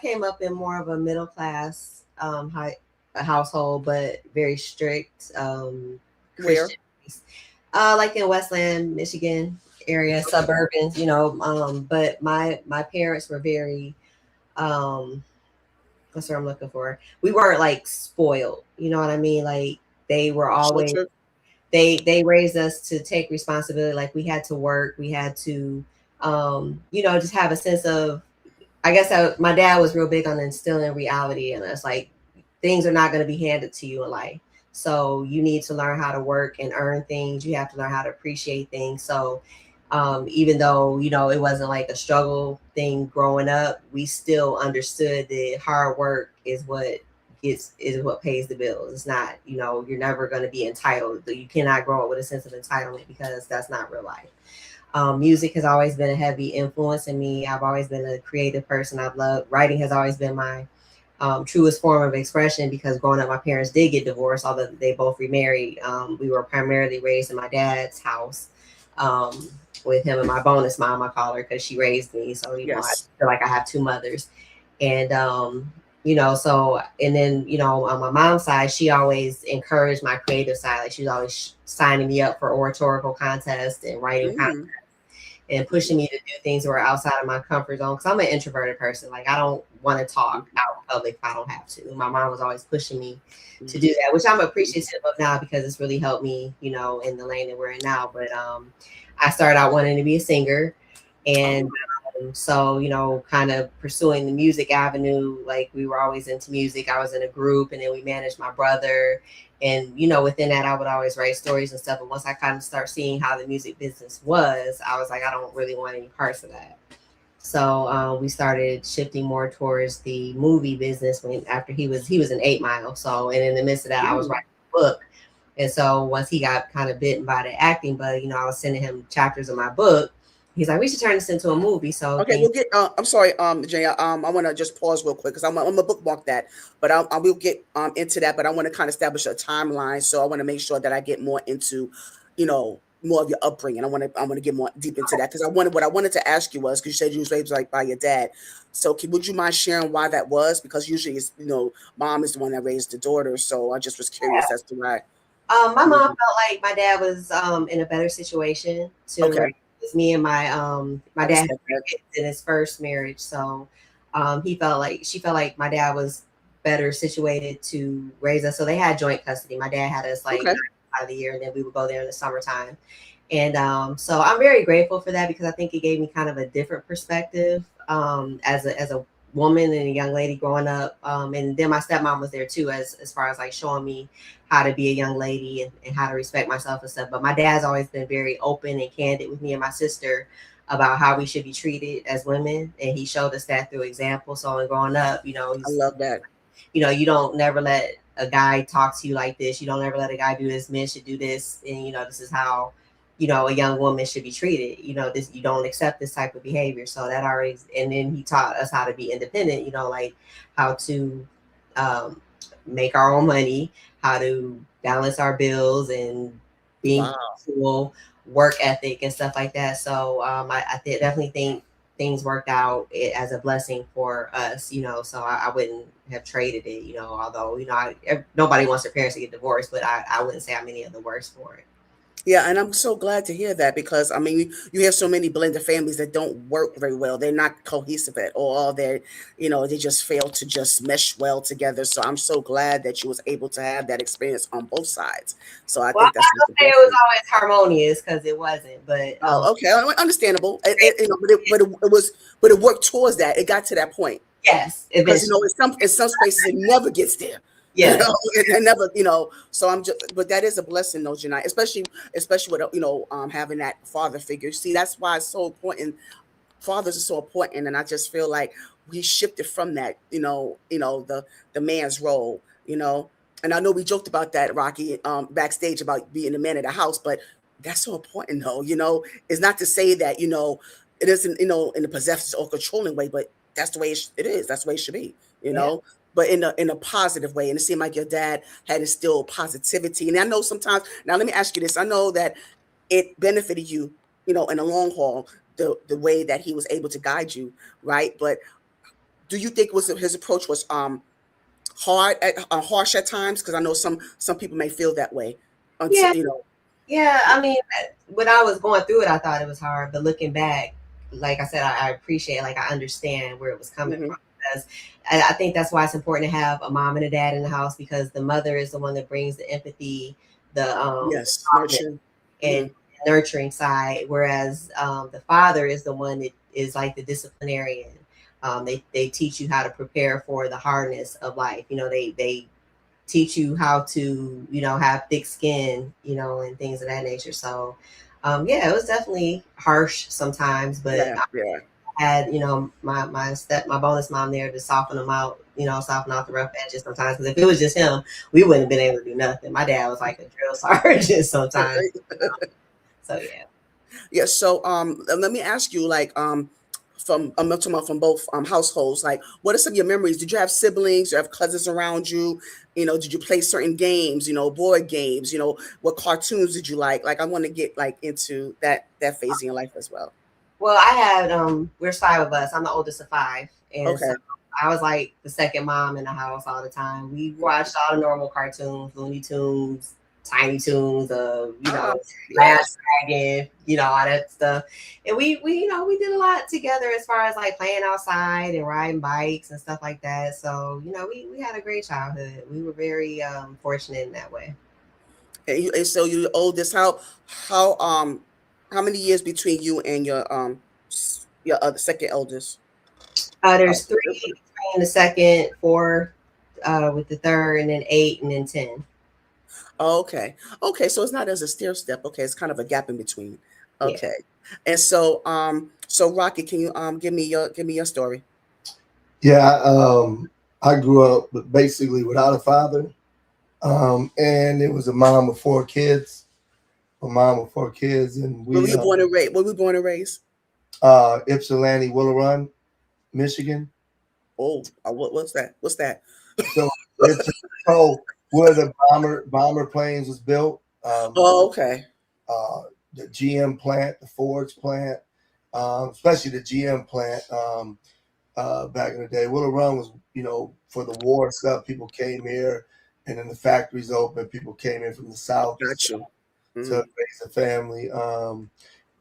came up in more of a middle class household, but very strict Where? Christian. Like in Westland, Michigan area, suburban, you know. But my parents were very what's what I'm looking for. We weren't like spoiled, you know what I mean? Like they were always Shelter. they raised us to take responsibility. Like we had to work, we had to you know, just have a sense of, I guess my dad was real big on instilling reality in us. Like things are not going to be handed to you in life. So you need to learn how to work and earn things. You have to learn how to appreciate things. So even though, you know, it wasn't like a struggle thing growing up, we still understood that hard work is what pays the bills. It's not, you know, you're never going to be entitled. You cannot grow up with a sense of entitlement because that's not real life. Music has always been a heavy influence in me. I've always been a creative person. I've loved writing, has always been my truest form of expression because growing up, my parents did get divorced, although they both remarried. We were primarily raised in my dad's house with him and my bonus mom, I call her, because she raised me. So, you know, I Yes. feel like I have two mothers. And, you know, so, and then, you know, on my mom's side, she always encouraged my creative side. Like she was always signing me up for oratorical contests and writing contests Mm. and pushing me to do things that were outside of my comfort zone. Because I'm an introverted person. Like I don't want to talk out in public if I don't have to. My mom was always pushing me to do that, which I'm appreciative of now because it's really helped me, you know, in the lane that we're in now. But I started out wanting to be a singer, and Oh, so you know, kind of pursuing the music avenue. Like we were always into music. I was in a group, and then we managed my brother. And you know, within that, I would always write stories and stuff. And once I kind of start seeing how the music business was, I was like, I don't really want any parts of that. So we started shifting more towards the movie business when after he was in 8 Mile. So and in the midst of that, I was mm. writing a book. And so once he got kind of bitten by the acting bug, you know, I was sending him chapters of my book. He's like, we should turn this into a movie. So Okay, things. we'll get. I'm sorry, Jay. I want to just pause real quick because I'm gonna bookmark that, but I will get into that. But I want to kind of establish a timeline, so I want to make sure that I get more into, more of your upbringing. I want to get more deep into that because what I wanted to ask you was because you said you was raised like by your dad. So would you mind sharing why that was? Because usually it's mom is the one that raised the daughter. So I just was curious as to why. My You mom know, felt like my dad was in a better situation to okay, raise me and my I dad had respect three that. kids in his first marriage, so she felt like my dad was better situated to raise us. So they had joint custody. My dad had us like Okay. out of the year, and then we would go there in the summertime. And so I'm very grateful for that because I think it gave me kind of a different perspective as a woman and a young lady growing up. And then my stepmom was there too, as far as like showing me how to be a young lady and how to respect myself and stuff. But my dad's always been very open and candid with me and my sister about how we should be treated as women, and he showed us that through example. So in growing up, you know, I he's, love that. you know, you don't never let a guy talk to you like this. You don't ever let a guy do this. Men should do this, and you know, this is how, you know, a young woman should be treated. You know, this, you don't accept this type of behavior. So that already, and then he taught us how to be independent. You know, like how to um, make our own money, how to balance our bills, and being Wow. punctual, work ethic, and stuff like that. So definitely think things worked out as a blessing for us, you know. So I wouldn't have traded it, you know. Although you know, nobody wants their parents to get divorced, but I wouldn't say I'm any of the worse for it. Yeah, and I'm so glad to hear that because I mean, you have so many blended families that don't work very well. They're not cohesive at all. They just fail to just mesh well together. So I'm so glad that you was able to have that experience on both sides. So I Well, I'm think that's not just a gonna say it was blessing. always harmonious because it wasn't, but Oh, okay, understandable. But it worked towards that. It got to that point yes, because eventually, in some spaces it never gets there. yes. It never, so I'm just, but that is a blessing though, Janai, especially with having that father figure. See, that's why it's so important. Fathers are so important, and I just feel like we shifted from that, the man's role, and I know we joked about that, Rocky, backstage about being the man of the house, but that's so important though. It's not to say that it isn't, in a possessive or controlling way, but that's the way it is. That's the way it should be, you Yeah. know. But in a positive way, and it seemed like your dad had instilled positivity. And I know sometimes. Now, let me ask you this: I know that it benefited you, in the long haul, the way that he was able to guide you, right? But do you think was his approach was hard at harsh at times? Because I know some people may feel that way. Until Yeah, you know, yeah. I mean, when I was going through it, I thought it was hard, but looking back, like I said, I appreciate, like I understand where it was coming mm-hmm. from, because I think that's why it's important to have a mom and a dad in the house, because the mother is the one that brings the empathy, the Yes, softness nurturing. and Mm-hmm. nurturing side, whereas the father is the one that is like the disciplinarian. They teach you how to prepare for the hardness of life. They teach you how to, have thick skin, and things of that nature. So, yeah, it was definitely harsh sometimes, but Yeah, yeah. I had, my bonus mom there to soften them out, soften out the rough edges sometimes. Because if it was just him, we wouldn't have been able to do nothing. My dad was like a drill sergeant sometimes. So yeah. Yeah. So let me ask you, like, from I'm talking about from both households, like, what are some of your memories? Did you have siblings? Did you have cousins around you? Did you play certain games? Board games. What cartoons did you like? Like, I want to get like into that phase in your life as well. Well, I had there's five of us. I'm the oldest of five, and so Okay. I was like the second mom in the house all the time. We watched all the normal cartoons, Looney Tunes, Tiny Toons, Ah, Last yes. Dragon, all that stuff. And we did a lot together as far as like playing outside and riding bikes and stuff like that. So we had a great childhood. We were very fortunate in that way. And so you're the oldest. How how many years between you and your other second eldest? There's three between the second, four with the third, and then eight, and then 10. Oh, okay. Okay, so it's not as a stair step. Okay, it's kind of a gap in between. Yeah. Okay. And so Rocky, can you give me your story? Yeah, I grew up basically without a father, and it was a mom with four kids. A mom with four kids, and Where were we you born and raised? Where were you born and raised? Ypsilanti, Willow Run, Michigan. Oh, what's that? What's that? So it's so where the bomber planes was built. Oh, okay. Uh, the GM plant, the Ford's plant, especially the GM plant. Back in the day, Willow Run was, for the war stuff. People came here, and then the factories opened. People came in from the south Got you. to Mm. raise a family.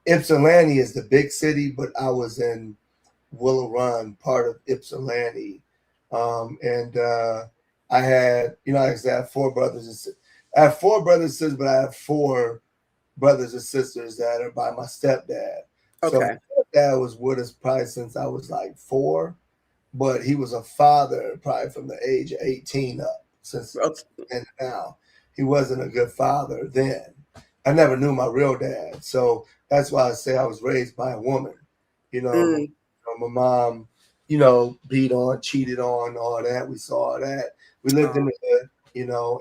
Ypsilanti is the big city, but I was in Willow Run, part of Ypsilanti, and I had, like I said, I have four brothers and I have four brothers and sisters, but I have four brothers and sisters that are by my stepdad. So Okay. my stepdad was with us probably since I was like four, but he was a father probably from the age of 18 up since Okay. and now. He wasn't a good father then. I never knew my real dad. So that's why I say I was raised by a woman. You know, Mm. my mom, beat on, cheated on, all that. We saw all that. We lived in Oh, the hood,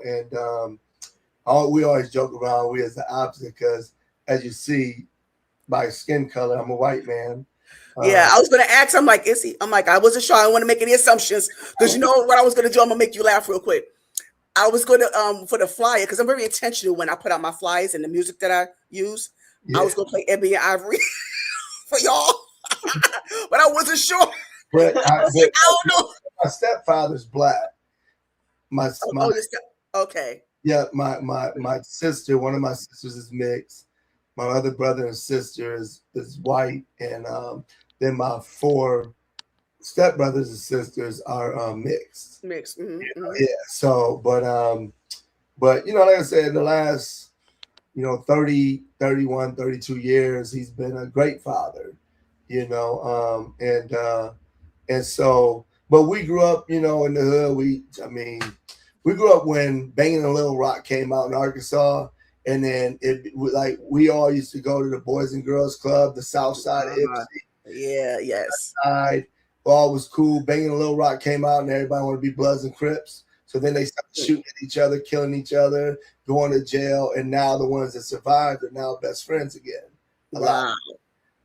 and we always joke around. We as the opposite because, as you see, by skin color, I'm a white man. yeah, Uh, I was gonna ask. I'm like, is he? I'm like, I wasn't sure. I don't want to make any assumptions because you know what I was gonna do. I'm gonna make you laugh real quick. I was gonna for the flyer because I'm very intentional when I put out my flyers and the music that I use. I yeah, was gonna play Ebony and Ivory for y'all, but I wasn't sure. but I was like, I don't know. my stepfather's black. My Oh, okay. Yeah, my sister, one of my sisters is mixed. My other brother and sister is white, and then my four stepbrothers and sisters are mixed. Mix. Mm-hmm. Yeah. So, but like I said, the last 30, 31, 32 years, he's been a great father. And so, but we grew up, in the hood. We grew up when Banging in Little Rock came out in Arkansas, and then we all used to go to the Boys and Girls Club, the South Side of Ipsy Yeah. Yes. side. All was cool. Banging in Little Rock came out, and everybody wanted to be Bloods and Crips. So then they started shooting at each other, killing each other, going to jail, and now the ones that survived are now best friends again. A lot, Wow.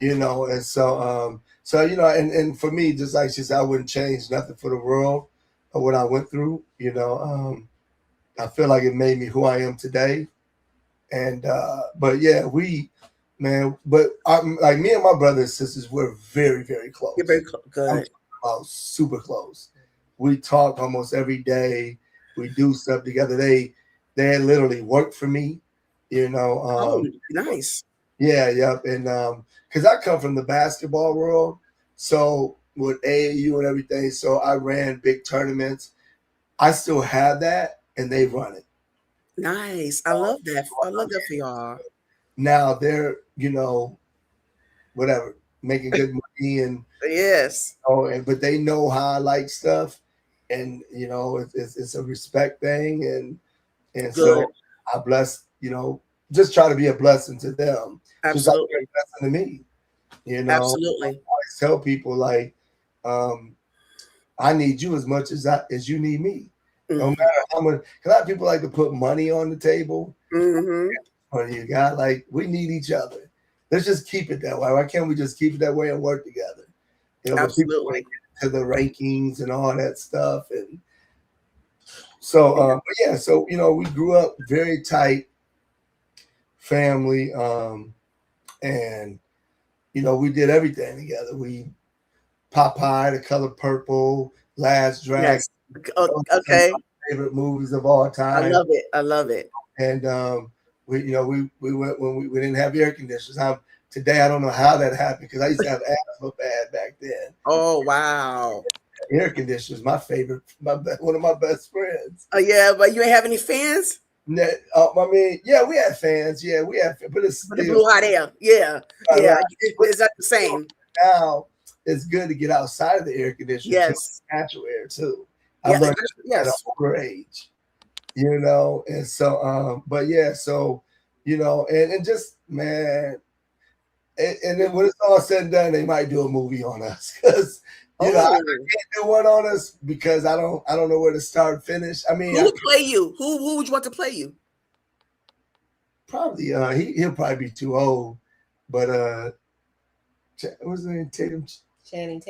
and so and for me, just like she said, I wouldn't change nothing for the world of what I went through. I feel like it made me who I am today. And but yeah, but like me and my brothers and sisters, we're very, very You're close. very good. about super close. We talk almost every day. We do stuff together. They literally work for me, you know. Oh, nice. Yeah, yep. And because I come from the basketball world, so with AAU and everything, so I ran big tournaments. I still have that, and they run it. Nice. I love that. I love that for y'all. Now they're, whatever, making good money and Yes. but they know how I like stuff, and it's a respect thing, and Good. so I bless, just try to be a blessing to them, just like they're Absolutely. a blessing to me. I Absolutely. always tell people like, um, I need you as much as you need me. No Mm-hmm. matter how much, because a lot of people like to put money on the table. Mm-hmm. Money you got, like we need each other. Let's just keep it that way. Why can't we just keep it that way and work together? But people want Absolutely. to get into the rankings and all that stuff, and so, but yeah, so we grew up very tight family, and we did everything together. We Popeye, The Color Purple, Last Dragon. Yes. Some of Okay. my favorite movies of all I time. love it. I love it. And we went when we didn't have air conditioners. Today I don't know how that happened because I used to have asthma bad back then. Oh, wow. Air conditioners, my favorite, one of my best friends. Oh, yeah, but you ain't have any fans? I mean, yeah, we had fans. Yeah, we had, but it's But it still blew hot air. Yeah. right, Yeah. right. Is that the same? Now it's good to get outside of the air conditioner to Yes. natural air too. I Yeah. learned at an Yes. older age, and so but yeah, so and just man, and then when it's all said and done, they might do a movie on us because I Oh, can't do one on us because I don't know where to start and finish. I mean, who would play you? Who would you want to play you? probably he'll probably be too old, but what's his name? Channing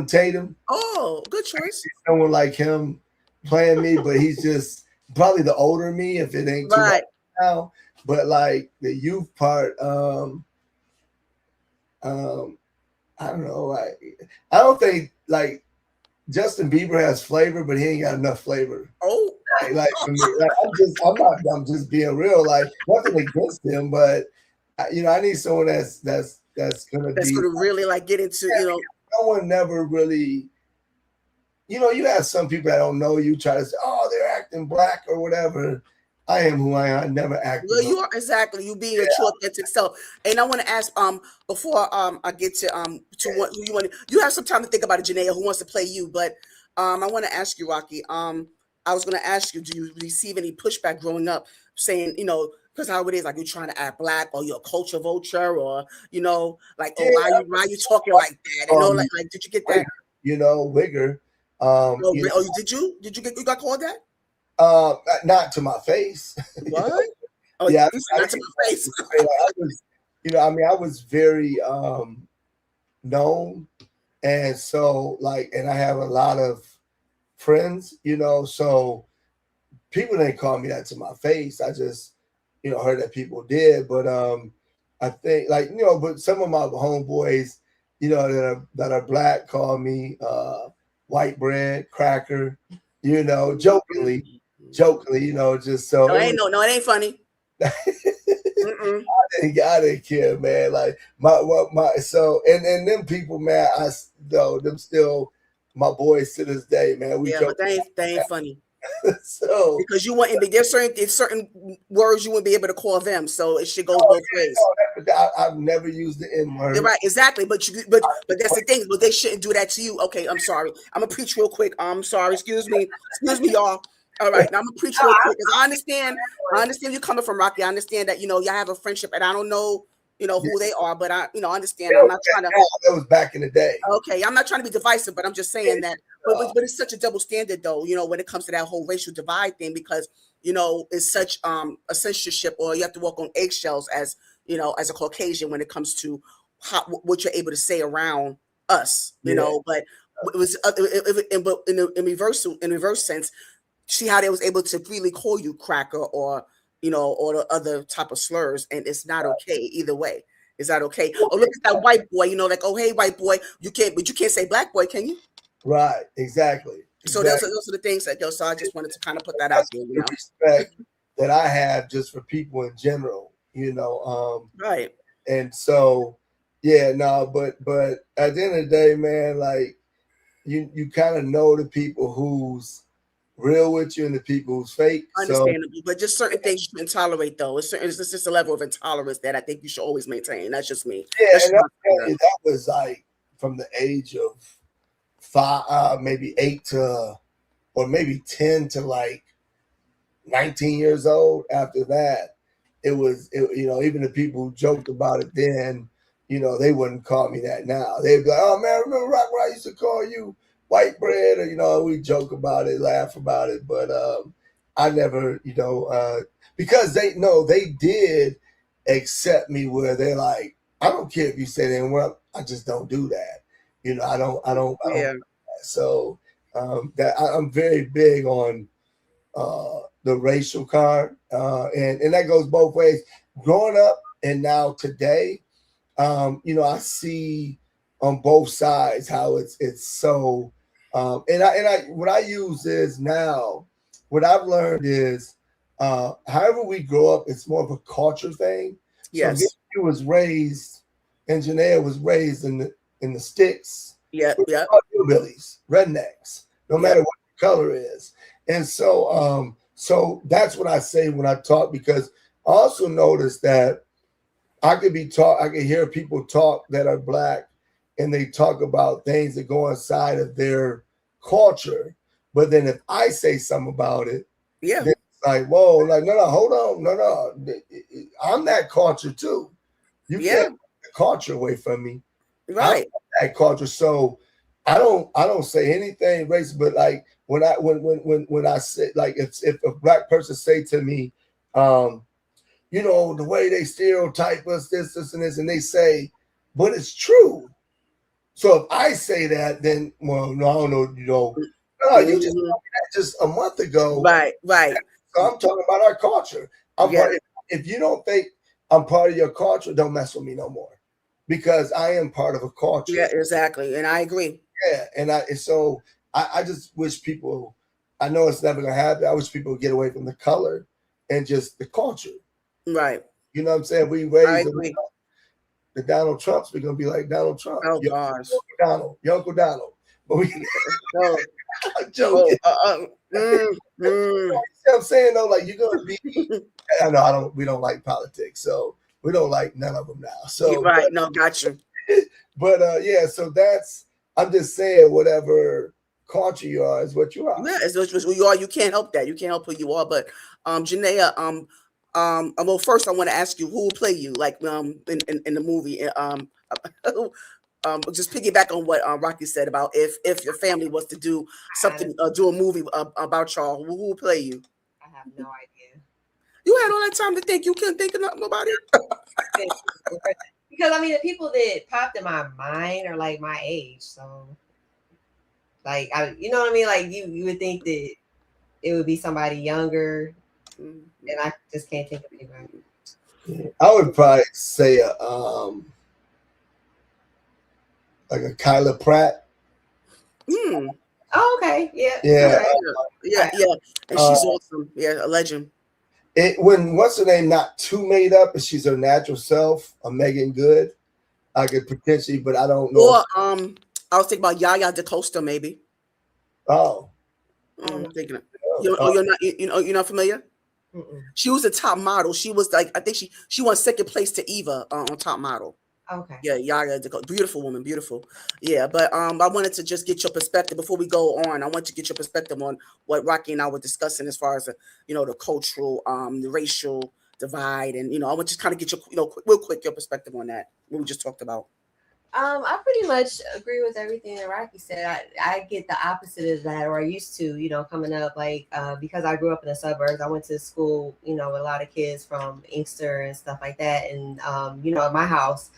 Tatum. Oh, good choice. Someone like him playing me, but he's just probably the older me if it ain't too Right. much now. But like the youth part, I don't know. Like I don't think like Justin Bieber has flavor, but he ain't got enough flavor. Oh, Like for me, like, I'm just being real. Like nothing against him, but I need someone that's gonna that's be. going to really like get into, No one never really. You have some people that don't know you try to say, "Oh, they're acting black or whatever." I am who I am. I never acted. well, you are exactly you being your true authentic self. And I want to ask, before I get to what who you want. You have some time to think about it, Janaya, who wants to play you. But I want to ask you, Rocky. I was going to ask you, do you receive any pushback growing up, saying, because how it is, like you're trying to act black, or you're a culture vulture, or like, oh, why you talking like that? Like, did you get that? Wigger. Did you got called that? Not to my face. What? Oh, Yeah, not to my face. I was, I was very known, and so and I have a lot of friends, so people didn't call me that to my face. I just, heard that people did, but I think but some of my homeboys, that are black call me white bread cracker, jokingly, just so No, it ain't funny. I didn't care, man. Like my so and them people, man. Them still my boys to this day, man. We Yeah, joke. but they ain't funny. So Because you wouldn't be there's certain words you wouldn't be able to call them, so it should go both ways. I've never used the N word. You're right, exactly. But that's the thing. But they shouldn't do that to you. Okay, I'm sorry. I'm gonna preach real quick. I'm sorry. Excuse me, y'all. All right, now I'm gonna preach real quick because I understand you coming from Rocky. I understand that y'all have a friendship, and I don't know who they are, but I understand. I'm not trying to. That was back in the day. Okay, I'm not trying to be divisive, but I'm just saying that. But it's such a double standard, though. When it comes to that whole racial divide thing, because it's such a censorship, or you have to walk on eggshells as as a Caucasian when it comes to what you're able to say around us. But it was but in reverse sense, see how they was able to freely call you cracker or or the other type of slurs, and it's not okay either way. Is that okay? Oh, look at that white boy, like, oh, hey, white boy, you can't say black boy, can you? Right. Exactly. So Exactly. those are the things that so I just wanted to kind of put that out That's there, the respect that I have just for people in general, you know. Right. And so, yeah, no, but at the end of the day, man, like you kind of know the people who's real with you and the people who's fake. So Understandable, but just certain things you can tolerate, though. It's just a level of intolerance that I think you should always maintain. That's just me. yeah, That's and just my feeling. that was like from the age of five, maybe 8 to, or maybe 10 to like 19 years old. After that, you know, even the people who joked about it then, you know, they wouldn't call me that now. They'd be like, oh man, remember Rock where I used to call you white bread? Or, you know, we joke about it, laugh about it. But I never, you know, because they know they did accept me where they're like, I don't care if you say that, well, I just don't do that. You know, I don't. Yeah. So that I'm very big on the racial card, and that goes both ways. Growing up and now today, you know, I see on both sides how it's so. And I what I use is now what I've learned is however we grow up, it's more of a culture thing. So if Yes. you was raised, and Janaya was raised in the sticks, Yep. we're Yep. all hillbillies, rednecks, no Yep. matter what the color is. And so that's what I say when I talk, because I also notice that I could hear people talk that are black, and they talk about things that go inside of their culture. But then if I say something about it, Yeah. then it's like, whoa, like, no, hold on, no. I'm that culture too. You can't Yeah. take the culture away from me. I'm Right. that culture. So I don't say anything racist, but like when I say, like, if a black person say to me, you know, the way they stereotype us, this, and this, and they say, but it's true. So if I say that, then, well, no, I don't know, you know, no, you just Mhm. told me that just a month ago. Right. Right. So I'm talking about our culture. I'm Yeah. part. If you don't think I'm part of your culture, don't mess with me no more, because I am part of a Yeah. culture. Exactly. And I agree. Yeah, and so I just wish people. I know it's never gonna happen. I wish people would get away from the color and just the culture. Right. You know what I'm saying? We I raised agree. the Donald Trumps. We're gonna be like Donald Trump. Oh Yo, gosh. Uncle Donald, your Uncle Donald. But we Oh. I'm joking. Oh. Mm. You see what I'm saying though? Like, you're gonna be. I know I don't. We don't like politics, so we don't like none of them now. You're So, right. No, got you. but yeah. So that's. I'm just saying, whatever culture you are is what you are. Yeah, it's just who you are. You can't help that. You can't help who you are. But Janaya, well, first I want to ask you who will play you, like in the movie. Just piggyback on what Rocky said about if your family was to do something, do a movie about y'all, who will play you? I have no idea. You had all that time to think. You couldn't think of nobody. Because I mean, the people that popped in my mind are like my age, so like you know what I mean. Like you would think that it would be somebody younger, Mhm. and I just can't think of anybody. I would probably say like a Kyla Pratt. Mm. Oh, okay, yeah, all Yeah. right. Yeah. And Uh, she's awesome. Yeah, a legend. when what's her name not too made up and she's her natural self, a Megan Good, I could potentially, but I don't know. Or I was thinking about Yaya DaCosta, maybe. Oh, I don't know. Thinking of, oh, you're not you're not familiar. Mm-mm. She was a top model. She was like, I think she won second place to Eva on top model. Okay. Yeah, Yaya, beautiful woman, beautiful. Yeah, but I wanted to just get your perspective before we go on. I want to get your perspective on what Rocky and I were discussing as far as the cultural, the racial divide, and I want to just kind of get your real quick your perspective on that what we just talked about. I pretty much agree with everything that Rocky said. I get the opposite of that, or I used to, coming up, like, because I grew up in the suburbs. I went to school, with a lot of kids from Inkster and stuff like that. And, in my house,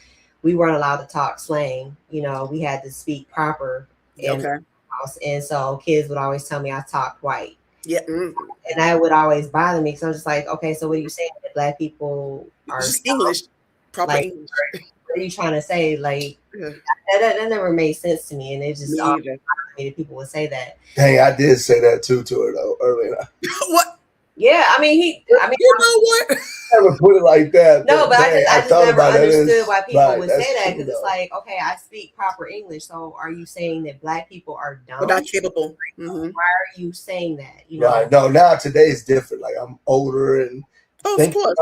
we weren't allowed to talk slang. We had to speak proper in Okay. the house. And so kids would always tell me I talked white. Yeah. And that would always bother me, because I'm just like, okay, so what are you saying? That black people are Just English, proper like English. what are you trying to say? Like Yeah. that never made sense to me, and it just Me always either. bothered me that people would say that. Dang, I did say that too to her though earlier. What? Yeah, I mean, You know what? I never put it like that. no, but dang, I just thought never about it. understood why people Right, would say that's that, true, because it's though. like, okay, I speak proper English, so are you saying that Black people are dumb? But not capable. Why are you saying that? You know, Right. No, now today is different. Like I'm older and Oh, of course.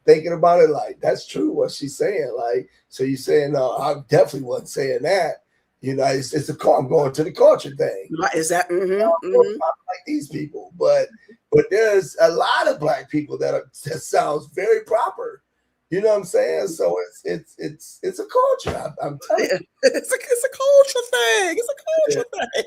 thinking about it, like that's true what she's saying. Like, so you saying no, I definitely wasn't saying that. You know, it's I'm going to the culture thing. Is that Like these people, but there's a lot of Black people that sounds very proper. You know what I'm saying? So it's a culture. I'm telling you. It's a culture thing. It's a culture thing.